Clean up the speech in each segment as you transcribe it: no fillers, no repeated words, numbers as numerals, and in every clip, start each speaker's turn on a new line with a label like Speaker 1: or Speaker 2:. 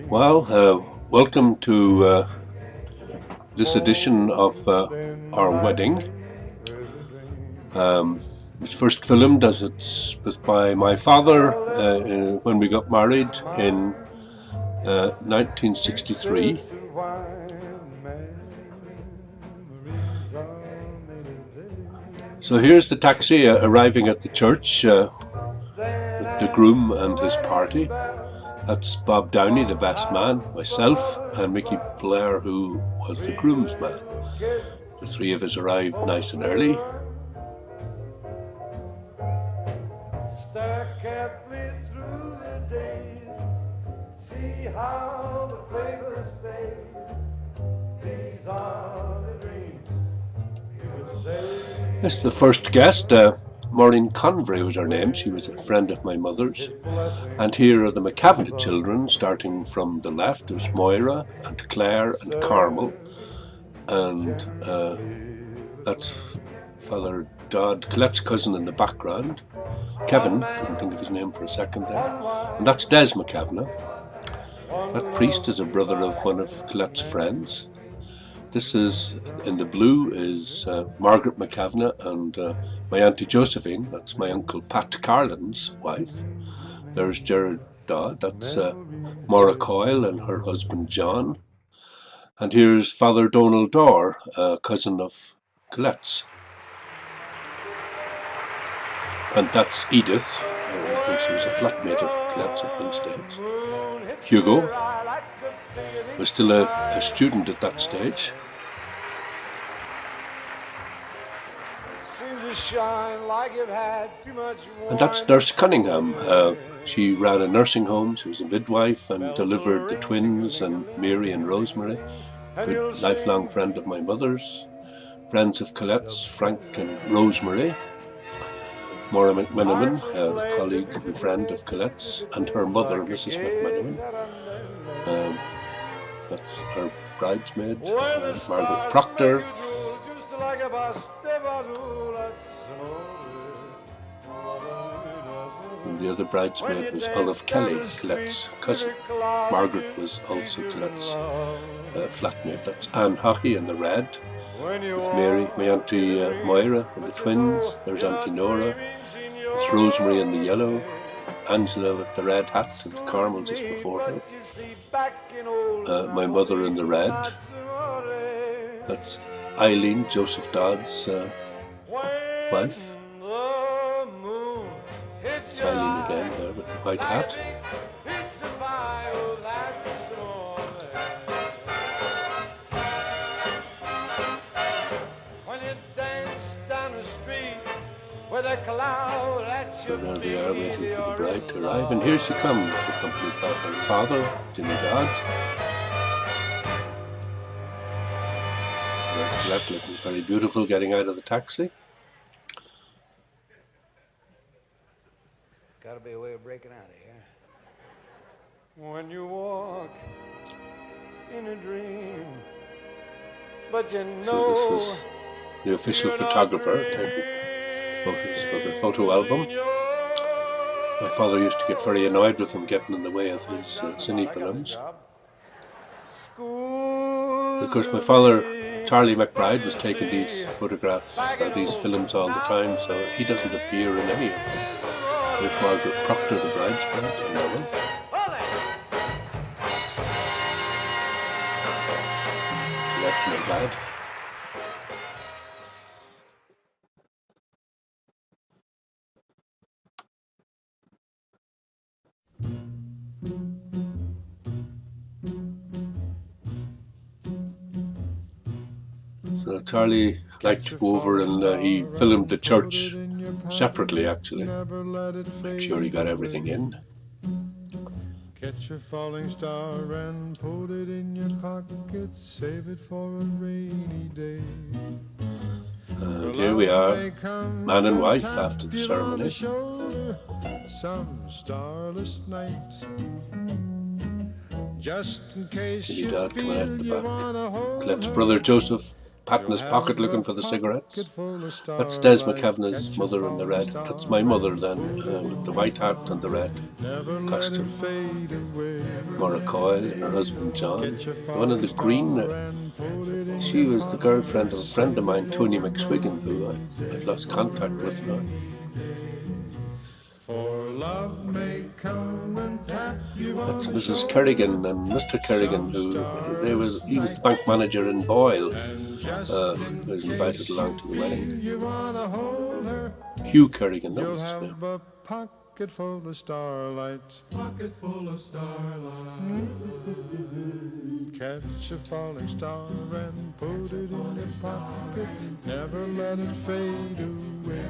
Speaker 1: Well, welcome to this edition of our wedding. It was first filmed as it's by my father when we got married in 1963. So here's the taxi arriving at the church with the groom and his party. That's Bob Downey, the best man, myself, and Mickey Blair, who was the groomsman. The three of us arrived nice and early. This is the first guest. Maureen Convery was her name. She was a friend of my mother's. And here are the McCavinet children, starting from the left. There's Moira and Claire and Carmel. And that's Father Dodd, Colette's cousin, in the background. Kevin, couldn't think of his name for a second there. And that's Des McCavinet. That priest is a brother of one of Colette's friends. This is, in the blue, is Margaret McCavinet and my Auntie Josephine. That's my Uncle Pat Carlin's wife. There's Gerard Dodd. That's Maura Coyle and her husband John. And here's Father Donald Dorr, a cousin of Colette's. And that's Edith. I think she was a flatmate of Colette's at one stage. Hugo was still a student at that stage. And that's Nurse Cunningham. She ran a nursing home. She was a midwife and delivered the twins and Mary and Rosemary. Good lifelong friend of my mother's. Friends of Colette's, Frank and Rosemary. Maura McMenamin, a colleague and friend of Colette's, and her mother, Mrs. McMenamin. That's our bridesmaid, Margaret Proctor. And the other bridesmaid was Olive Kelly, Colette's cousin. Margaret was also Colette's flatmate. That's Anne Hockey in the red, with Mary, my Auntie Moira and the twins. There's Auntie Nora. It's Rosemary in the yellow, Angela with the red hat, and Carmel just before her. My mother in the red. That's Eileen, Joseph Dodd's wife. It's Eileen again there with the white hat. So there they are, waiting for the bride to arrive, and here she comes, accompanied by her father, Jimmy Dodd. So there's Colette looking very beautiful, getting out of the taxi.
Speaker 2: Gotta be a way of breaking out of here. When you walk in a dream, but you know.
Speaker 1: So this is the official photographer taking photos for the photo album. My father used to get very annoyed with him getting in the way of his cine films. Of course, my father, Charlie McBride, was taking these photographs, these films all the time, so he doesn't appear in any of them. There's Margaret Proctor, the bridesmaid, and Olive. Colette, my dad. So Charlie liked to go over and he filmed the church separately, actually. Make sure he got everything in.
Speaker 3: Catch a falling star and put it in your pocket, save it for a rainy day.
Speaker 1: And here we are, man and wife after the ceremony.
Speaker 3: Some starless night. Just in case
Speaker 1: Jimmy Dodd coming out the back.
Speaker 3: Colette's
Speaker 1: Colette's brother Joseph patting his pocket looking for the cigarettes. That's Des McKavanagh's mother in the red. That's my mother then, with the white hat and the red costume. Maura Coyle and her husband John. The one in the green, she was the girlfriend of a friend of mine, Tony McSwiggan, who I've lost contact with now. That's Mrs. Kerrigan and Mr. Kerrigan, he was the bank manager in Boyle, who was invited along to the wedding. Hugh Kerrigan, that was his name.
Speaker 3: Pocket full of starlight. Pocket full of starlight. Catch a falling star and put it in your pocket. Never let it fade away.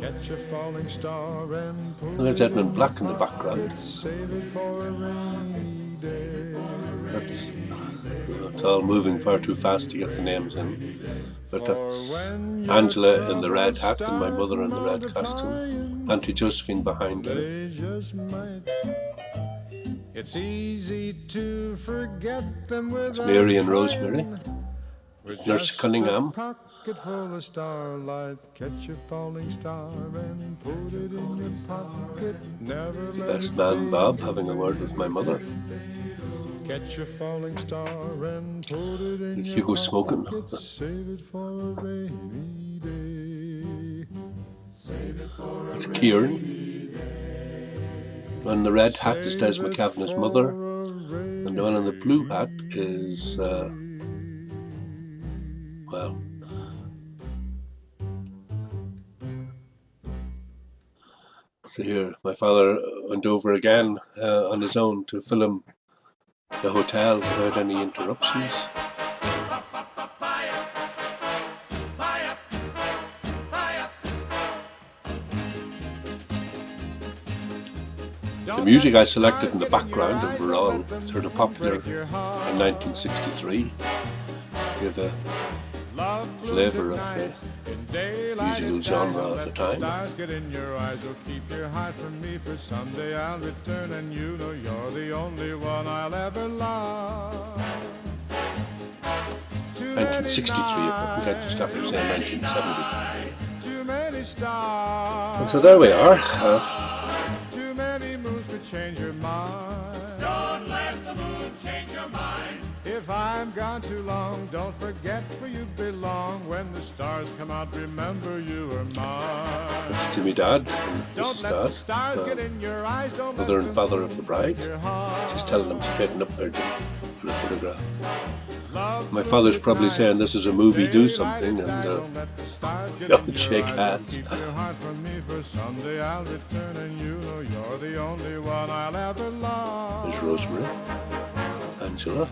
Speaker 3: Catch a falling star and put
Speaker 1: There's Edmund Black in the background.
Speaker 3: Save it for a rainy day.
Speaker 1: That's it's all moving far too fast to get the names in. But that's Angela in the red hat and my mother in the red costume. Auntie Josephine behind her.
Speaker 3: It's easy to forget them with
Speaker 1: It's Mary and Rosemary. Nurse Cunningham.
Speaker 3: Pocket full of starlight, catch a falling star and put it in your pocket. Never
Speaker 1: The best man Bob having a word with my mother.
Speaker 3: Catch a falling star and put it in your
Speaker 1: Hugo smoking.
Speaker 3: pocket. Save it for a rainy day.
Speaker 1: It's Kieran. And the red hat is Des McKavanagh's mother. And the one in the blue hat is, well, so here, my father went over again on his own to film the hotel without any interruptions. The music I selected in the background, and were all sort of popular in 1963, give a flavour of the musical genre of the time.
Speaker 3: Stars get in your eyes, will keep your heart from me, for someday I'll return and you know you're the only one I'll ever love.
Speaker 1: 1963, I think I just have to say 1973.
Speaker 3: Too many stars.
Speaker 1: And so there we are.
Speaker 3: Too many moons could change your mind.
Speaker 2: Don't let the moon change your mind.
Speaker 3: If I'm gone too long, don't forget where you belong. When the stars come out, remember you are mine.
Speaker 1: It's Jimmy Dad and
Speaker 3: Don't
Speaker 1: Mrs.
Speaker 3: let the
Speaker 1: Dad,
Speaker 3: stars get in your eyes. Don't
Speaker 1: mother
Speaker 3: let
Speaker 1: and
Speaker 3: them
Speaker 1: father of the bride.
Speaker 3: your heart.
Speaker 1: She's telling them straighten up there, Jim, for the photograph.
Speaker 3: Love
Speaker 1: My father's probably
Speaker 3: moves at
Speaker 1: saying
Speaker 3: night.
Speaker 1: this is a movie, do
Speaker 3: Daylight
Speaker 1: something,
Speaker 3: at night.
Speaker 1: and
Speaker 3: Don't let the stars get
Speaker 1: don't
Speaker 3: in your
Speaker 1: shake
Speaker 3: eyes.
Speaker 1: hands.
Speaker 3: Keep your heart from me, for someday I'll return and you know you're the only one I'll ever love.
Speaker 1: there's Rosemary, Angela.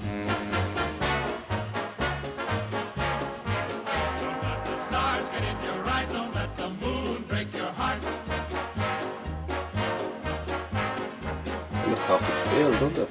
Speaker 2: Don't let the stars get in your eyes. Don't let the moon break your heart.
Speaker 1: They look awful pale, don't they?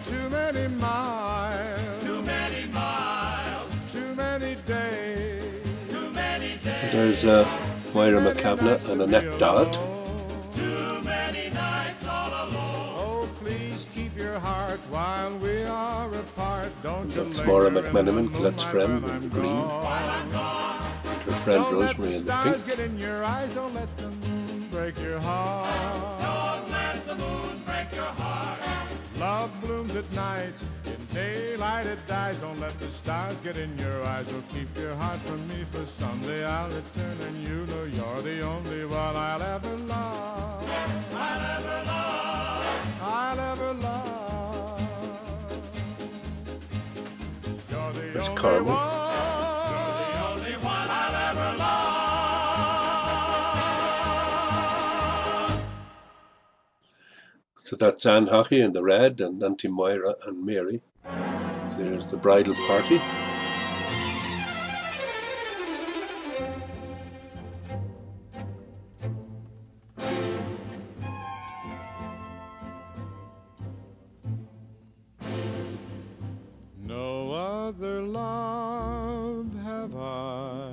Speaker 3: Too many miles,
Speaker 2: Too many miles,
Speaker 3: too many days.
Speaker 2: too many days,
Speaker 1: There's Moira McKavanagh and Annette Dodd.
Speaker 2: too many nights all alone.
Speaker 3: Oh, please keep your heart while we are apart. Don't you
Speaker 1: That's Maura
Speaker 3: linger in
Speaker 1: McMenamin,
Speaker 3: the
Speaker 1: Colette's
Speaker 3: moonlight
Speaker 1: friend
Speaker 3: when
Speaker 1: in the
Speaker 3: I'm
Speaker 1: green.
Speaker 3: gone.
Speaker 1: And her friend
Speaker 3: Don't let
Speaker 1: Rosemary in the
Speaker 3: stars get
Speaker 1: pink.
Speaker 3: in your eyes. Don't let the moon break your heart.
Speaker 2: Don't let the moon break your heart.
Speaker 3: Love blooms at night, in daylight it dies. Don't let the stars get in your eyes. Will keep your heart from me, for someday I'll return and you know you're the only one I'll ever love.
Speaker 2: I'll ever love.
Speaker 3: I'll ever love. You're the
Speaker 1: There's
Speaker 3: only
Speaker 1: Carmen.
Speaker 3: one.
Speaker 2: The only one I'll ever love.
Speaker 1: So that's Anne Hockey in the red and Auntie Moira and Mary. So here's the bridal party.
Speaker 3: No other love have I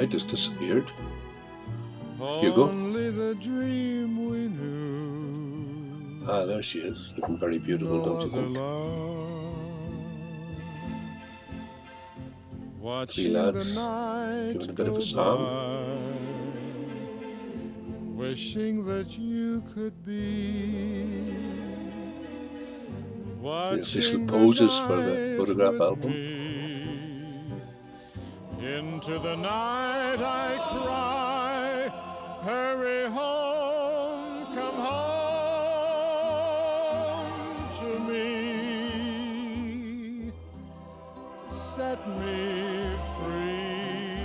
Speaker 1: bride has disappeared. Hugo.
Speaker 3: Only the dream we knew.
Speaker 1: Ah, there she is, looking very beautiful,
Speaker 3: No
Speaker 1: don't you
Speaker 3: other
Speaker 1: think?
Speaker 3: love.
Speaker 1: Three lads giving a bit of a song.
Speaker 3: Wishing that you could be.
Speaker 1: The official poses for the photograph album.
Speaker 3: Into the night I cry, hurry home, come home to me, set me free,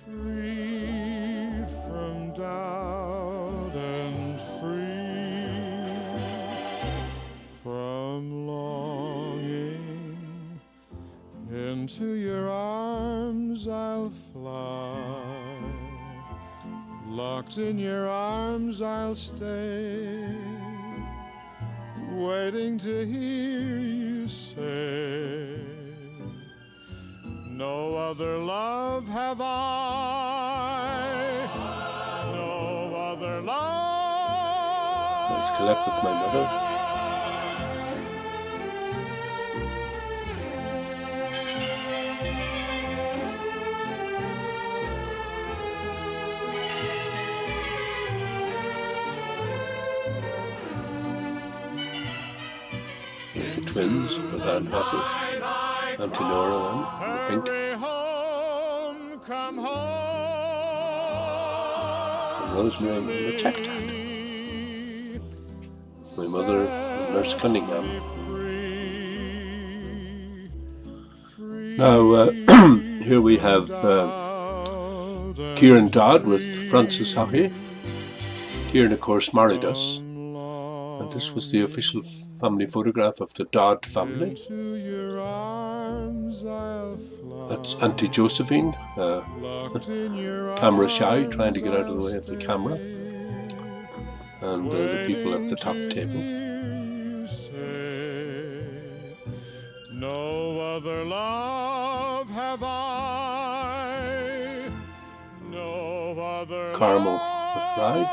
Speaker 3: free from doubt and free from longing. Into your arms I'll fly, locked in your arms I'll stay, waiting to hear you say, no other love have I, no other love.
Speaker 1: Let's collect with my mother. There's the twins with Anne Happy, Auntie Nora then, in the pink.
Speaker 3: Come home
Speaker 1: And Rosemary in the check hat. My mother and Nurse Cunningham. Now, here we have Kieran Dodd with Frances Hockey. Kieran, of course, married us. And this was the official family photograph of the Dodd family. That's Auntie Josephine, camera shy, trying to get out of the way of the camera. And the people at the top table.
Speaker 3: No other love have I, no other
Speaker 1: Carmel McBride.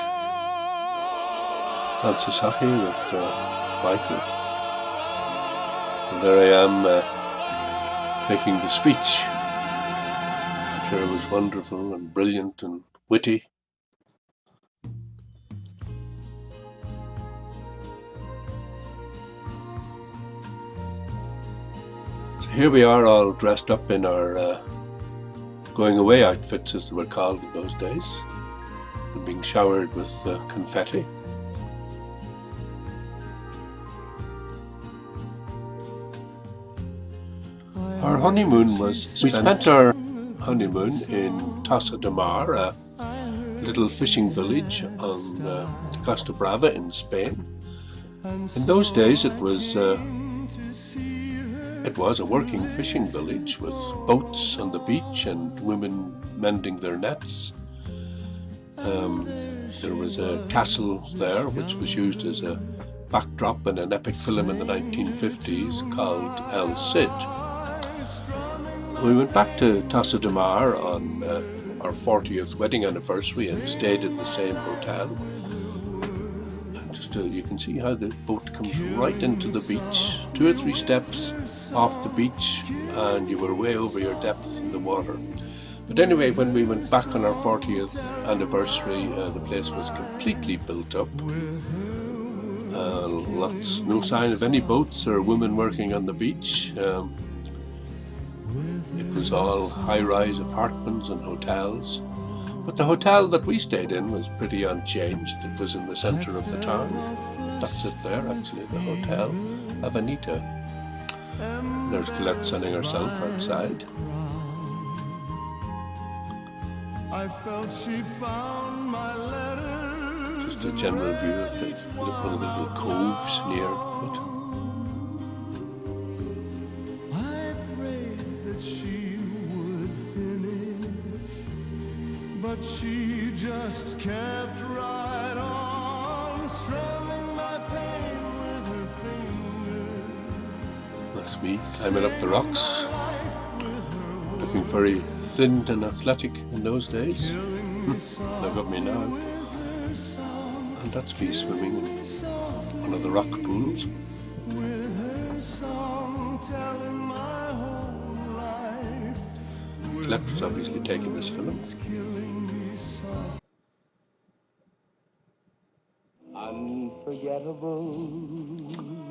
Speaker 1: Frances Hockey with Michael. And there I am making the speech. I'm sure it was wonderful and brilliant and witty. So here we are, all dressed up in our going away outfits, as they were called in those days, and being showered with confetti. Our honeymoon we spent our honeymoon in Tossa de Mar, a little fishing village on the Costa Brava in Spain. In those days it was a working fishing village with boats on the beach and women mending their nets. There was a castle there which was used as a backdrop in an epic film in the 1950s called El Cid. We went back to Tossa de Mar on our 40th wedding anniversary and stayed at the same hotel. And just you can see how the boat comes right into the beach, 2 or 3 steps off the beach, and you were way over your depth in the water. But anyway, when we went back on our 40th anniversary, the place was completely built up. No sign of any boats or women working on the beach. It was all high-rise apartments and hotels. But the hotel that we stayed in was pretty unchanged. It was in the centre of the town. That's it there, actually, the Hotel Avenida. There's Colette sunning herself outside.
Speaker 3: I felt she found my letter.
Speaker 1: Just a general view of one of the little coves near it.
Speaker 3: I prayed that she would finish, but she just kept right on, strumming my pain with her fingers.
Speaker 1: That's me climbing up the rocks, looking looking very thin and athletic in those days. Look at me now. And that's me swimming in one of the rock pools. Colette was obviously taking this film.
Speaker 4: Unforgettable.